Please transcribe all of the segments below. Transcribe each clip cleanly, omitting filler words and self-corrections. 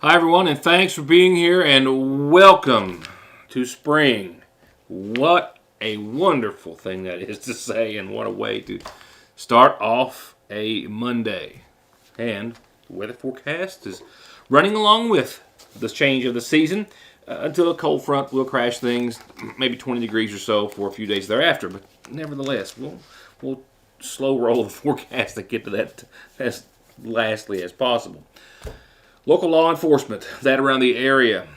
Hi, everyone, and thanks for being here, and welcome to spring. What a wonderful thing that is to say, and what a way to start off a Monday. And the weather forecast is running along with the change of the season until a cold front will crash things, maybe 20 degrees or so for a few days thereafter. But nevertheless, we'll slow roll the forecast and get to that as lastly as possible. Local law enforcement that around the area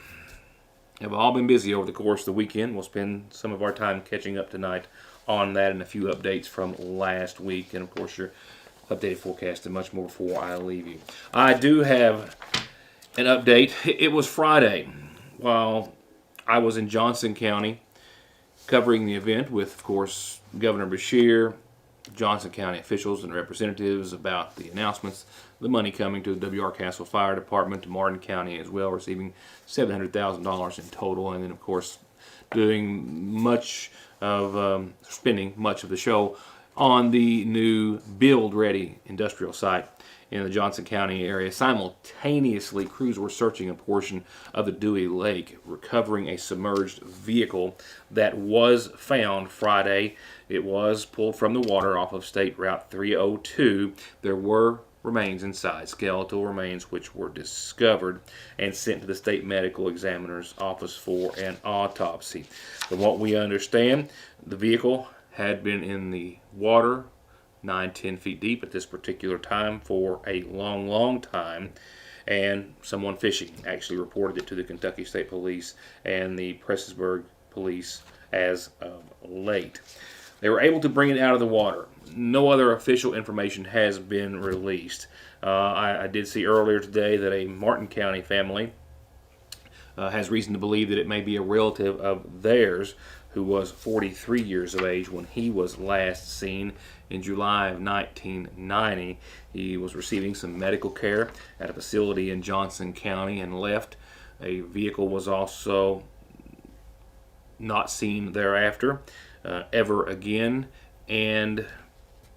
have all been busy over the course of the weekend. We'll spend some of our time catching up tonight on that and a few updates from last week. And, of course, your updated forecast and much more before I leave you. I do have an update. It was Friday while I was in Johnson County covering the event with, of course, Governor Beshear, Johnson County officials and representatives about the announcements, the money coming to the W.R. Castle Fire Department, to Martin County as well, receiving $700,000 in total, and then, of course, doing much of spending much of the show on the new build-ready industrial site in the Johnson County area. Simultaneously, crews were searching a portion of the Dewey Lake, recovering a submerged vehicle that was found Friday. It was pulled from the water off of State Route 302. There were remains inside, skeletal remains, which were discovered and sent to the state medical examiner's office for an autopsy. From what we understand, the vehicle had been in the water 9-10 feet deep at this particular time for a long time, and someone fishing actually reported it to the Kentucky State Police and the Prestonsburg Police as of late. They were able to bring it out of the water. No other official information has been released. I did see earlier today that a Martin County family has reason to believe that it may be a relative of theirs who was 43 years of age when he was last seen in July of 1990. He was receiving some medical care at a facility in Johnson County and left. A vehicle was also not seen thereafter ever again, and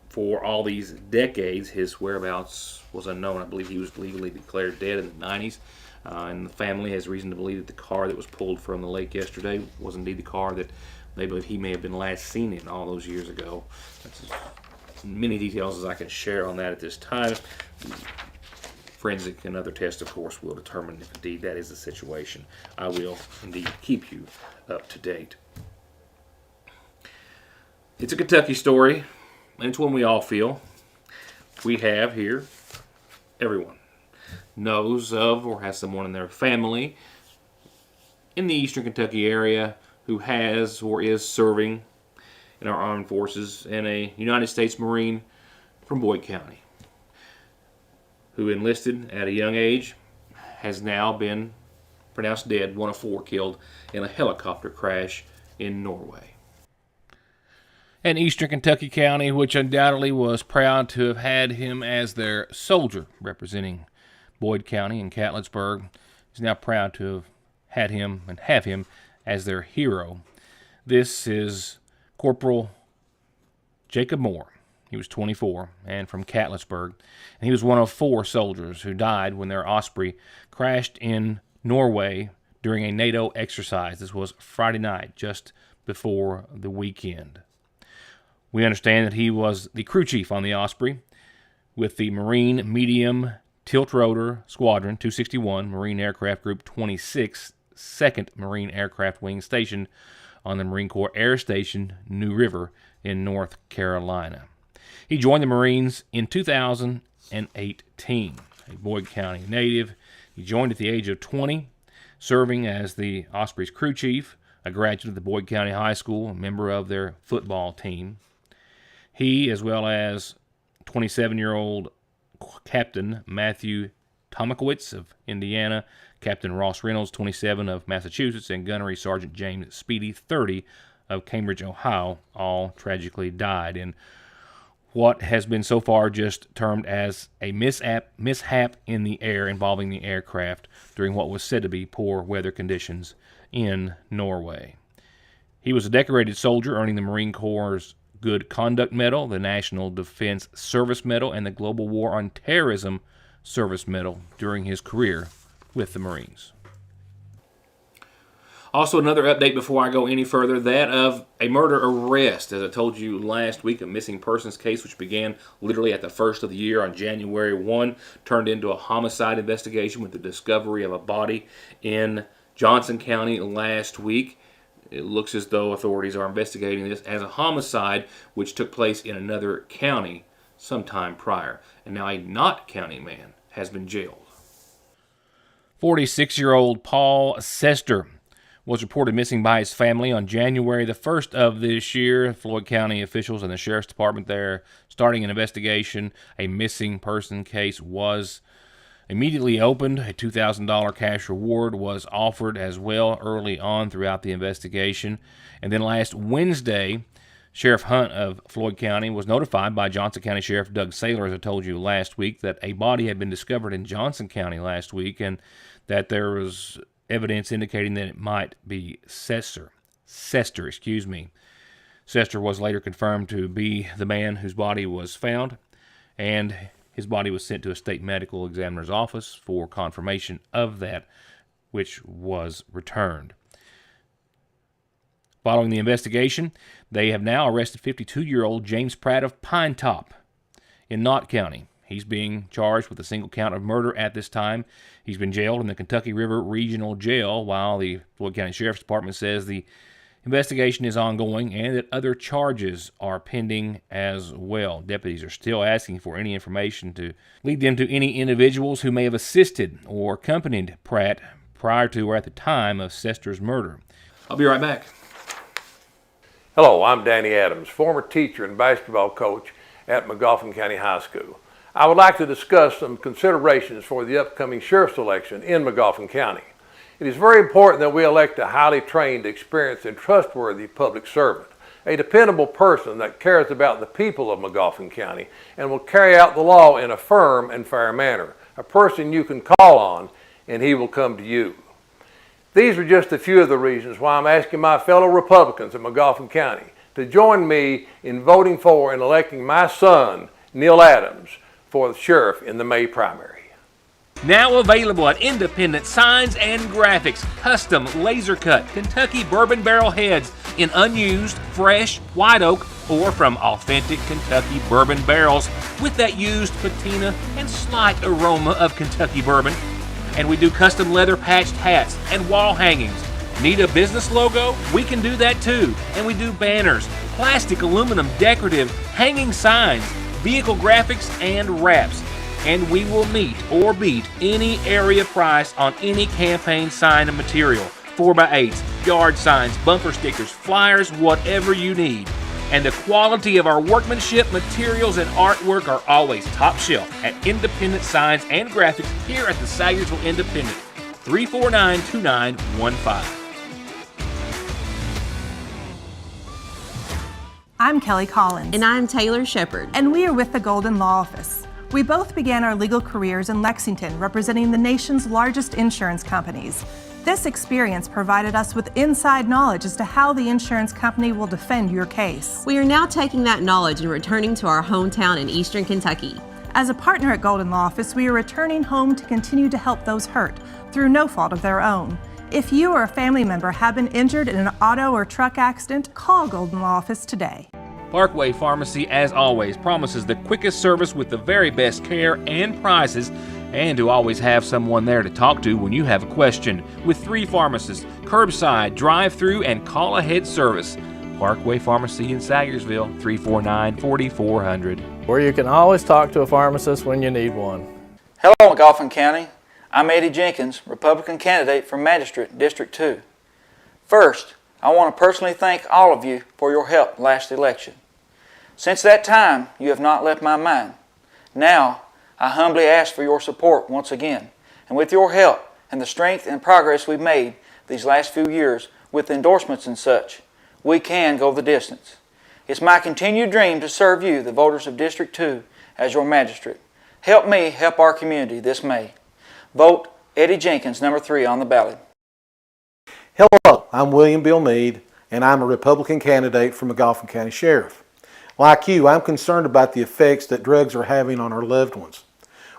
for all these decades his whereabouts was unknown. I believe he was legally declared dead in the 90s. And the family has reason to believe that the car that was pulled from the lake yesterday was indeed the car that they believe he may have been last seen in all those years ago. That's as many details as I can share on that at this time. Forensic and other tests, of course, will determine if indeed that is the situation. I will indeed keep you up to date. It's a Kentucky story, and it's one we all feel. We have here, everyone knows of or has someone in their family in the eastern Kentucky area who has or is serving in our armed forces, and a United States Marine from Boyd County who enlisted at a young age, has now been pronounced dead, one of 4 killed in a helicopter crash in Norway. And eastern Kentucky County, which undoubtedly was proud to have had him as their soldier representing Boyd County and Catlettsburg, is now proud to have had him and have him as their hero. This is Corporal Jacob Moore. He was 24 and from Catlettsburg, and he was one of 4 soldiers who died when their Osprey crashed in Norway during a NATO exercise. This was Friday night, just before the weekend. We understand that he was the crew chief on the Osprey with the Marine Medium Tilt Rotor Squadron 261, Marine Aircraft Group 26, 2nd Marine Aircraft Wing stationed on the Marine Corps Air Station, New River in North Carolina. He joined the Marines in 2018, a Boyd County native. He joined at the age of 20, serving as the Osprey's crew chief, a graduate of the Boyd County High School, a member of their football team. He, as well as 27-year-old Captain Matthew Tomkowitz of Indiana, Captain Ross Reynolds, 27, of Massachusetts, and Gunnery Sergeant James Speedy, 30, of Cambridge, Ohio, all tragically died in what has been so far just termed as a mishap in the air involving the aircraft during what was said to be poor weather conditions in Norway. He was a decorated soldier, earning the Marine Corps' Good Conduct Medal, the National Defense Service Medal, and the Global War on Terrorism Service Medal during his career with the Marines. Also, another update before I go any further, that of a murder arrest. As I told you last week, a missing persons case which began literally at the first of the year on January 1, turned into a homicide investigation with the discovery of a body in Johnson County last week. It looks as though authorities are investigating this as a homicide which took place in another county sometime prior. And now a Knott County man has been jailed. 46-year-old Paul Sester was reported missing by his family on January the 1st of this year. Floyd County officials and the Sheriff's Department there starting an investigation. A missing person case was immediately opened. A $2,000 cash reward was offered as well early on throughout the investigation. And then last Wednesday, Sheriff Hunt of Floyd County was notified by Johnson County Sheriff Doug Saylor, as I told you last week, that a body had been discovered in Johnson County last week and that there was evidence indicating that it might be Sester. Sester was later confirmed to be the man whose body was found, and his body was sent to a state medical examiner's office for confirmation of that, which was returned. Following the investigation, they have now arrested 52-year-old James Pratt of Pine Top in Knott County. He's being charged with a single count of murder at this time. He's been jailed in the Kentucky River Regional Jail, while the Floyd County Sheriff's Department says the investigation is ongoing and that other charges are pending as well. Deputies are still asking for any information to lead them to any individuals who may have assisted or accompanied Pratt prior to or at the time of Sester's murder. I'll be right back. Hello, I'm Danny Adams, former teacher and basketball coach at McGoffin County High School. I would like to discuss some considerations for the upcoming sheriff's election in McGoffin County. It is very important that we elect a highly trained, experienced, and trustworthy public servant, a dependable person that cares about the people of McGoffin County and will carry out the law in a firm and fair manner, a person you can call on and he will come to you. These are just a few of the reasons why I'm asking my fellow Republicans of McGoffin County to join me in voting for and electing my son, Neil Adams, for the sheriff in the May primary. Now available at Independent Signs and Graphics. Custom laser cut Kentucky bourbon barrel heads in unused, fresh, white oak, or from authentic Kentucky bourbon barrels with that used patina and slight aroma of Kentucky bourbon. And we do custom leather patched hats and wall hangings. Need a business logo? We can do that too. And we do banners, plastic, aluminum, decorative, hanging signs, vehicle graphics, and wraps. And we will meet or beat any area price on any campaign sign and material. 4x8s, yard signs, bumper stickers, flyers, whatever you need. And the quality of our workmanship, materials, and artwork are always top shelf at Independent Signs and Graphics here at the Sayersville Independent, 349-2915. I'm Kelly Collins. And I'm Taylor Shepard. And we are with the Golden Law Office. We both began our legal careers in Lexington, representing the nation's largest insurance companies. This experience provided us with inside knowledge as to how the insurance company will defend your case. We are now taking that knowledge and returning to our hometown in Eastern Kentucky. As a partner at Golden Law Office, we are returning home to continue to help those hurt through no fault of their own. If you or a family member have been injured in an auto or truck accident, call Golden Law Office today. Parkway Pharmacy, as always, promises the quickest service with the very best care and prices, and to always have someone there to talk to when you have a question. With 3 pharmacists, curbside, drive-through, and call-ahead service. Parkway Pharmacy in Sayersville, 349-4400. Where you can always talk to a pharmacist when you need one. Hello, McGoffin County. I'm Eddie Jenkins, Republican candidate for Magistrate, District 2. First, I want to personally thank all of you for your help last election. Since that time, you have not left my mind. Now, I humbly ask for your support once again, and with your help and the strength and progress we've made these last few years with endorsements and such, we can go the distance. It's my continued dream to serve you, the voters of District 2, as your magistrate. Help me help our community this May. Vote Eddie Jenkins, number 3 on the ballot. Hello, I'm William Bill Meade, and I'm a Republican candidate for McGoffin County Sheriff. Like you, I'm concerned about the effects that drugs are having on our loved ones.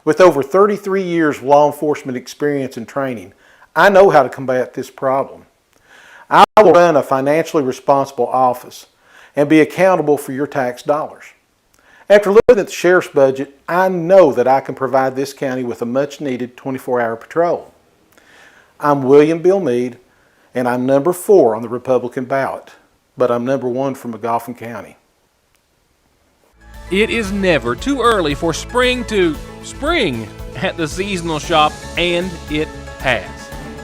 With over 33 years of law enforcement experience and training, I know how to combat this problem. I will run a financially responsible office and be accountable for your tax dollars. After looking at the sheriff's budget, I know that I can provide this county with a much-needed 24-hour patrol. I'm William Bill Meade, and I'm number 4 on the Republican ballot, but I'm number 1 for McGoffin County. It is never too early for spring to spring at the seasonal shop, and it has.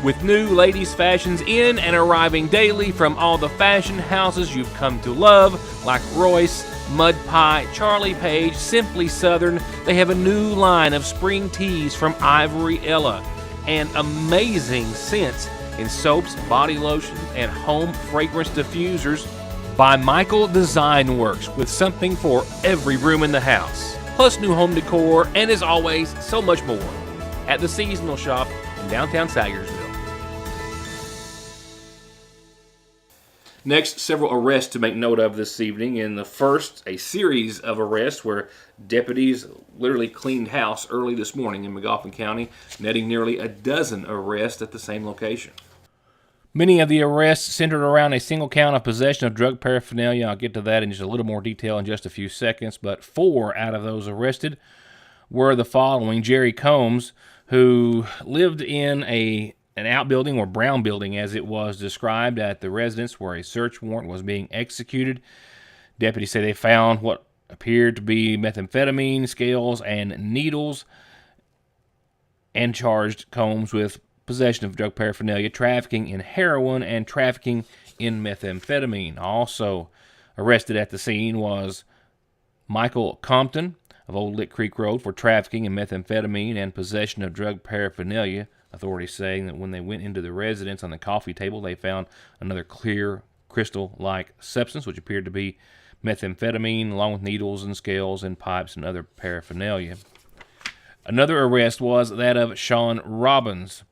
With new ladies' fashions in and arriving daily from all the fashion houses you've come to love, like Royce, Mud Pie, Charlie Page, Simply Southern, they have a new line of spring tees from Ivory Ella, and amazing scents in soaps, body lotions, and home fragrance diffusers by Michael Design Works, with something for every room in the house. Plus new home decor, and as always, so much more at the seasonal shop in downtown Sagersville. Next, several arrests to make note of this evening. In the first, a series of arrests where deputies literally cleaned house early this morning in McGoffin County, netting nearly a dozen arrests at the same location. Many of the arrests centered around a single count of possession of drug paraphernalia. I'll get to that in just a little more detail in just a few seconds, but 4 out of those arrested were the following. Jerry Combs, who lived in an outbuilding, or brown building as it was described, at the residence where a search warrant was being executed. Deputies say they found what appeared to be methamphetamine, scales, and needles, and charged Combs with possession of drug paraphernalia, trafficking in heroin, and trafficking in methamphetamine. Also arrested at the scene was Michael Compton of Old Lick Creek Road for trafficking in methamphetamine and possession of drug paraphernalia. Authorities saying that when they went into the residence, on the coffee table, they found another clear, crystal-like substance, which appeared to be methamphetamine, along with needles and scales and pipes and other paraphernalia. Another arrest was that of Sean Robbins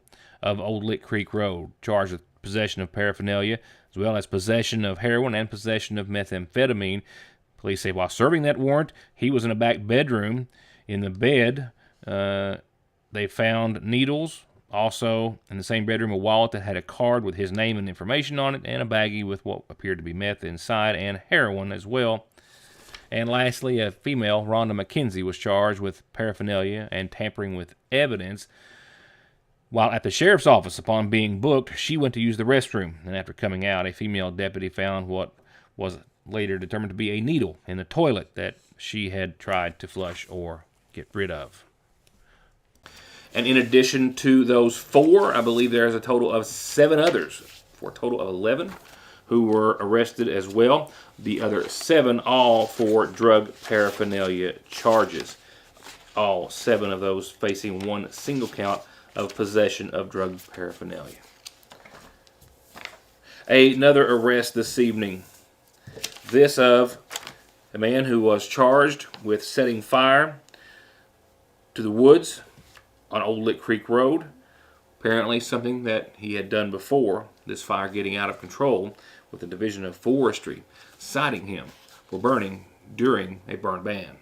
of Old Lick Creek Road, charged with possession of paraphernalia, as well as possession of heroin and possession of methamphetamine. Police say while serving that warrant, he was in a back bedroom. In the bed, they found needles. Also, in the same bedroom, a wallet that had a card with his name and information on it, and a baggie with what appeared to be meth inside, and heroin as well. And lastly, a female, Rhonda McKenzie, was charged with paraphernalia and tampering with evidence. While at the sheriff's office, upon being booked, she went to use the restroom, and after coming out, a female deputy found what was later determined to be a needle in the toilet that she had tried to flush or get rid of. And in addition to those 4, I believe there's a total of 7 others, for a total of 11, who were arrested as well. The other 7 all for drug paraphernalia charges. All 7 of those facing one single count of possession of drug paraphernalia. Another arrest this evening. This of a man who was charged with setting fire to the woods on Old Lick Creek Road. Apparently something that he had done before, this fire getting out of control, with the Division of Forestry citing him for burning during a burn ban.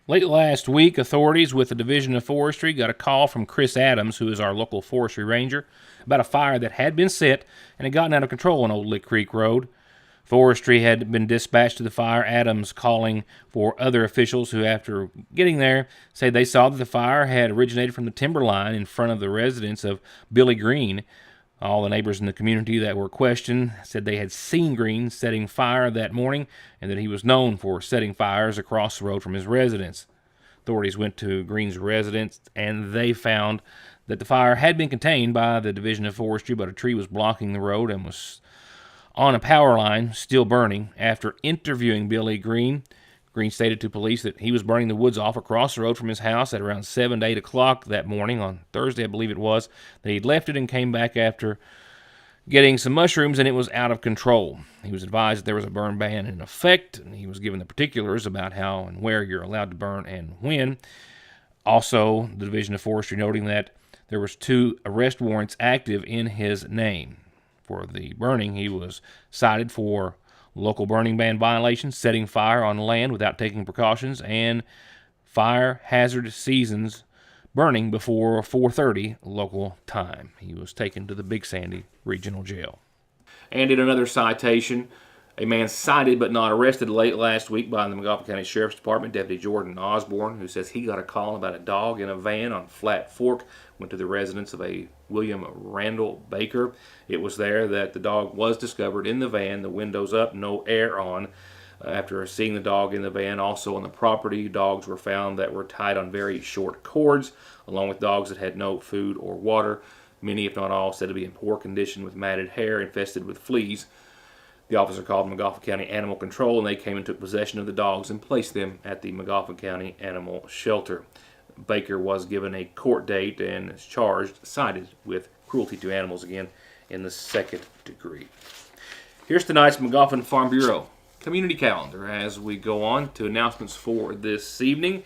Late last week, authorities with the Division of Forestry got a call from Chris Adams, who is our local forestry ranger, about a fire that had been set and had gotten out of control on Old Lick Creek Road. Forestry had been dispatched to the fire, Adams calling for other officials who, after getting there, said they saw that the fire had originated from the timber line in front of the residence of Billy Green. All the neighbors in the community that were questioned said they had seen Green setting fire that morning and that he was known for setting fires across the road from his residence. Authorities went to Green's residence and they found that the fire had been contained by the Division of Forestry, but a tree was blocking the road and was on a power line, still burning. After interviewing Billy Green, Green stated to police that he was burning the woods off across the road from his house at around 7 to 8 o'clock that morning, on Thursday, I believe it was, that he'd left it and came back after getting some mushrooms and it was out of control. He was advised that there was a burn ban in effect, and he was given the particulars about how and where you're allowed to burn and when. Also, the Division of Forestry noting that there was 2 arrest warrants active in his name. For the burning, he was cited for local burning ban violations, setting fire on land without taking precautions, and fire hazard seasons burning before 4:30 local time. He was taken to the Big Sandy Regional Jail. And in another citation, a man cited but not arrested late last week by the McGoffin County Sheriff's Department, Deputy Jordan Osborne, who says he got a call about a dog in a van on Flat Fork, went to the residence of a William Randall Baker. It was there that the dog was discovered in the van, the windows up, no air on. After seeing the dog in the van, also on the property, dogs were found that were tied on very short cords, along with dogs that had no food or water. Many, if not all, said to be in poor condition with matted hair infested with fleas. The officer called McGoffin County Animal Control, and they came and took possession of the dogs and placed them at the McGoffin County Animal Shelter. Baker was given a court date and is charged, cited with cruelty to animals again in the second degree. Here's tonight's McGoffin Farm Bureau community calendar as we go on to announcements for this evening.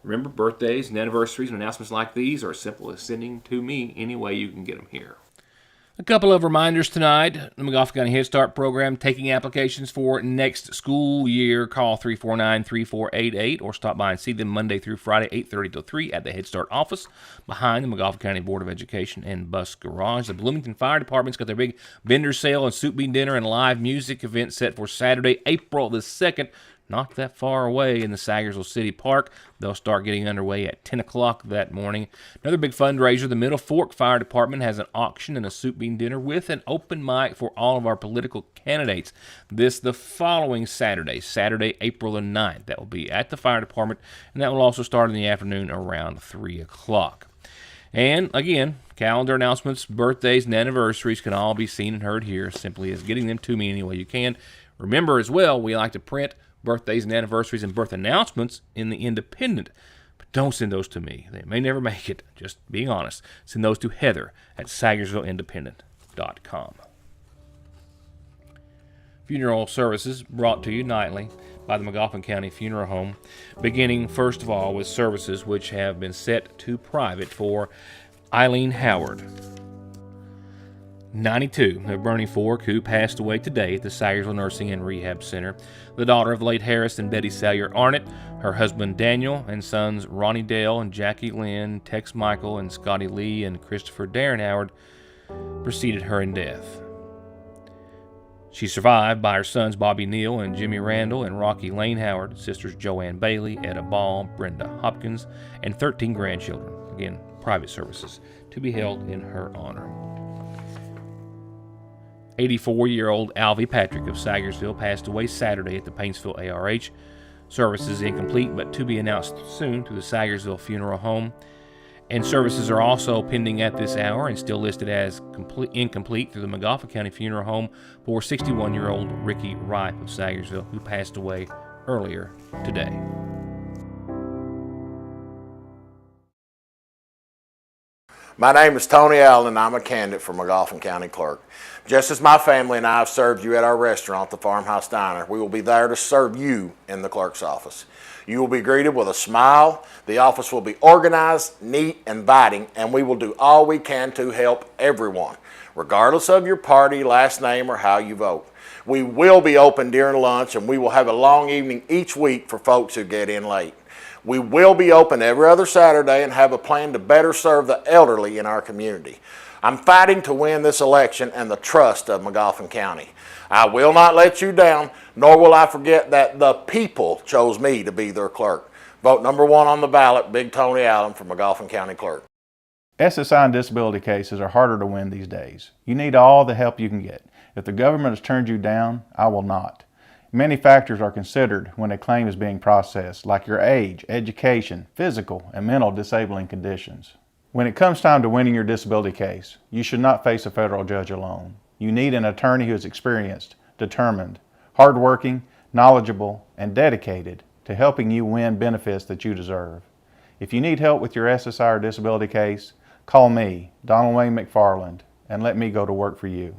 Remember, birthdays and anniversaries and announcements like these are as simple as sending to me any way you can get them here. A couple of reminders tonight. The McGoffin County Head Start program taking applications for next school year. Call 349-3488 or stop by and see them Monday through Friday, 8:30 till 3 at the Head Start office behind the McGoffin County Board of Education and Bus Garage. The Bloomington Fire Department's got their big vendor sale and soup bean dinner and live music event set for Saturday, April the 2nd. Not that far away in the Sagersville City Park. They'll start getting underway at 10 o'clock that morning. Another big fundraiser, the Middle Fork Fire Department has an auction and a soup bean dinner with an open mic for all of our political candidates. This the following Saturday, April the 9th. That will be at the fire department, and that will also start in the afternoon around 3 o'clock. And again, calendar announcements, birthdays, and anniversaries can all be seen and heard here, simply as getting them to me any way you can. Remember as well, we like to print birthdays and anniversaries and birth announcements in the Independent. But don't send those to me. They may never make it. Just being honest. Send those to Heather at SagersvilleIndependent.com. Funeral services brought to you nightly by the McGoffin County Funeral Home, beginning first of all with services which have been set to private for Eileen Howard, 92, of Bernie Fork, who passed away today at the Sagersville Nursing and Rehab Center, the daughter of late Harris and Betty Salyer Arnett, her husband Daniel, and sons Ronnie Dale and Jackie Lynn, Tex Michael and Scotty Lee, and Christopher Darren Howard preceded her in death. She's survived by her sons Bobby Neal and Jimmy Randall and Rocky Lane Howard, sisters Joanne Bailey, Etta Ball, Brenda Hopkins, and 13 grandchildren. Again, private services to be held in her honor. 84-year-old Alvy Patrick of Sagersville passed away Saturday at the Paintsville ARH. Services incomplete, but to be announced soon to the Sagersville Funeral Home. And services are also pending at this hour and still listed as incomplete through the McGoffin County Funeral Home for 61-year-old Ricky Ripe of Sagersville, who passed away earlier today. My name is Tony Allen, and I'm a candidate for McGoffin County Clerk. Just as my family and I have served you at our restaurant, the Farmhouse Diner, we will be there to serve you in the clerk's office. You will be greeted with a smile. The office will be organized, neat, inviting, and we will do all we can to help everyone, regardless of your party, last name, or how you vote. We will be open during lunch, and we will have a long evening each week for folks who get in late. We will be open every other Saturday and have a plan to better serve the elderly in our community. I'm fighting to win this election and the trust of McGoffin County. I will not let you down, nor will I forget that the people chose me to be their clerk. Vote number 1 on the ballot, Big Tony Allen for McGoffin County Clerk. SSI and disability cases are harder to win these days. You need all the help you can get. If the government has turned you down, I will not. Many factors are considered when a claim is being processed, like your age, education, physical, and mental disabling conditions. When it comes time to winning your disability case, you should not face a federal judge alone. You need an attorney who is experienced, determined, hardworking, knowledgeable, and dedicated to helping you win benefits that you deserve. If you need help with your SSI or disability case, call me, Donald Wayne McFarland, and let me go to work for you.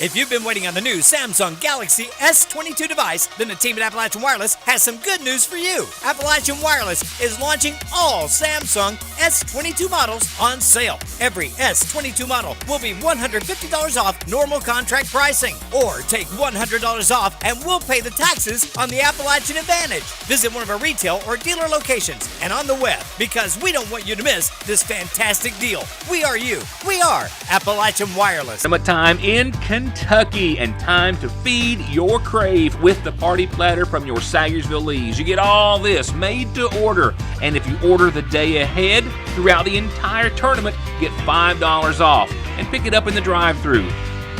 If you've been waiting on the new Samsung Galaxy S22 device, then the team at Appalachian Wireless has some good news for you. Appalachian Wireless is launching all Samsung S22 models on sale. Every S22 model will be $150 off normal contract pricing. Or take $100 off and we'll pay the taxes on the Appalachian Advantage. Visit one of our retail or dealer locations and on the web, because we don't want you to miss this fantastic deal. We are you. We are Appalachian Wireless. Summertime in Kentucky, and time to feed your crave with the party platter from your Sayersville Lees. You get all this made to order, and if you order the day ahead throughout the entire tournament, get $5 off and pick it up in the drive-thru.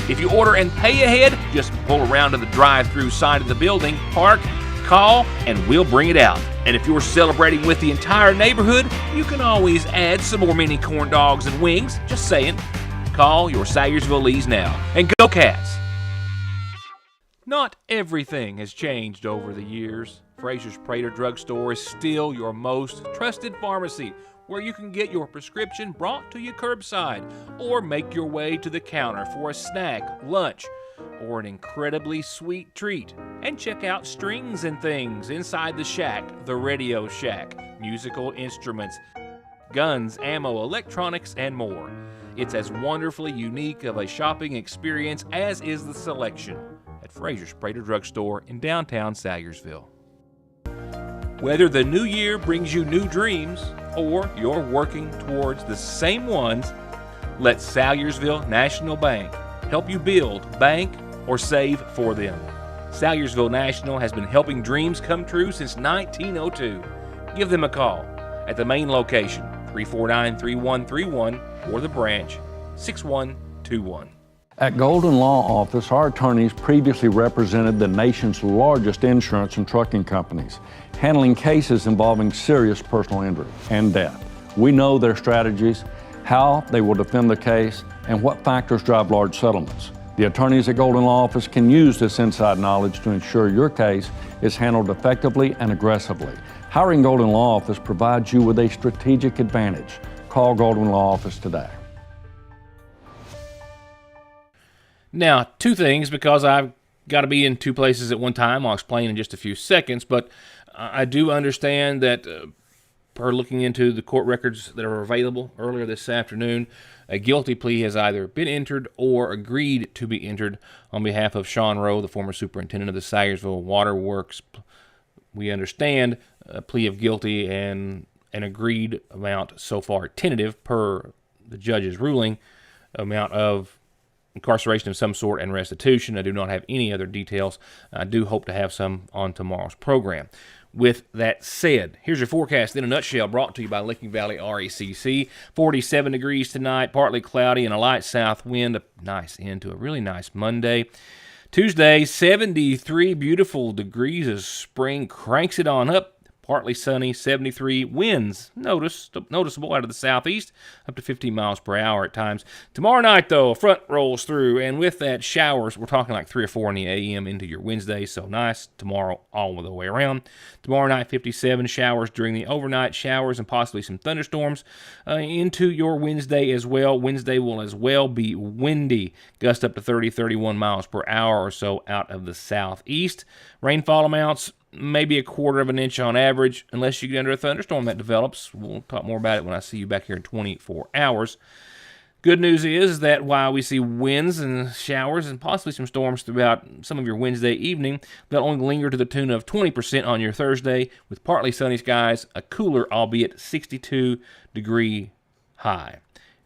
If you order and pay ahead, just pull around to the drive-thru side of the building, park, call, and we'll bring it out. And if you're celebrating with the entire neighborhood, you can always add some more mini corn dogs and wings. Just saying. Call your Sayersville Lees now. And go Cats! Not everything has changed over the years. Frazier's Prater Drugstore is still your most trusted pharmacy, where you can get your prescription brought to you curbside or make your way to the counter for a snack, lunch, or an incredibly sweet treat. And check out Strings and Things inside the shack, the Radio Shack, musical instruments, guns, ammo, electronics, and more. It's as wonderfully unique of a shopping experience as is the selection at Frazier's Prater Drugstore in downtown Sayersville. Whether the new year brings you new dreams or you're working towards the same ones, let Sayersville National Bank help you build, bank, or save for them. Sayersville National has been helping dreams come true since 1902. Give them a call at the main location, 349-3131, or the branch, 6121. At Golden Law Office, our attorneys previously represented the nation's largest insurance and trucking companies, handling cases involving serious personal injury and death. We know their strategies, how they will defend the case, and what factors drive large settlements. The attorneys at Golden Law Office can use this inside knowledge to ensure your case is handled effectively and aggressively. Hiring Golden Law Office provides you with a strategic advantage. Call Golden Law Office today. Now, two things, because I've got to be in two places at one time. I'll explain in just a few seconds, but I do understand that per looking into the court records that are available earlier this afternoon, a guilty plea has either been entered or agreed to be entered on behalf of Sean Rowe, the former superintendent of the Sayersville Water Works. We understand a plea of guilty and an agreed amount so far tentative per the judge's ruling, amount of incarceration of some sort and restitution. I do not have any other details. I do hope to have some on tomorrow's program. With that said, here's your forecast in a nutshell, brought to you by Licking Valley RECC. 47 degrees tonight, partly cloudy and a light south wind. A nice end to a really nice Monday. Tuesday, 73 beautiful degrees as spring cranks it on up. Partly sunny, 73, winds noticeable out of the southeast, up to 15 miles per hour at times. Tomorrow night, though, a front rolls through, and with that, showers. We're talking like 3 or 4 in the a.m. into your Wednesday, so nice tomorrow all the way around. Tomorrow night, 57, showers during the overnight, showers and possibly some thunderstorms into your Wednesday as well. Wednesday will as well be windy, gust up to 30, 31 miles per hour or so out of the southeast. Rainfall amounts, maybe a quarter of an inch on average, unless you get under a thunderstorm that develops. We'll talk more about it when I see you back here in 24 hours. Good news is that while we see winds and showers and possibly some storms throughout some of your Wednesday evening, they'll only linger to the tune of 20% on your Thursday, with partly sunny skies, a cooler, albeit 62-degree high.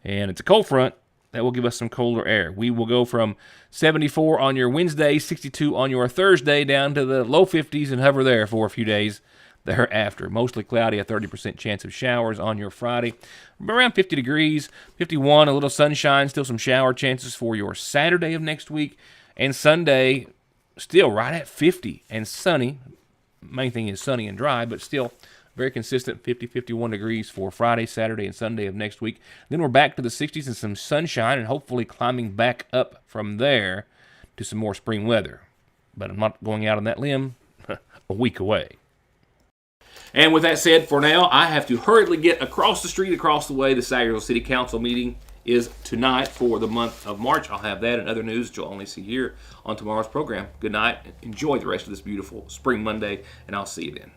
And it's a cold front that will give us some colder air. We will go from 74 on your Wednesday, 62 on your Thursday, down to the low 50s and hover there for a few days thereafter. Mostly cloudy, a 30% chance of showers on your Friday. Around 50 degrees, 51, a little sunshine, still some shower chances for your Saturday of next week. And Sunday, still right at 50 and sunny. Main thing is sunny and dry, but still very consistent 50, 51 degrees for Friday, Saturday, and Sunday of next week. Then we're back to the 60s and some sunshine, and hopefully climbing back up from there to some more spring weather. But I'm not going out on that limb a week away. And with that said, for now, I have to hurriedly get across the street, across the way. The Sayersville City Council meeting is tonight for the month of March. I'll have that and other news that you'll only see here on tomorrow's program. Good night. Enjoy the rest of this beautiful spring Monday, and I'll see you then.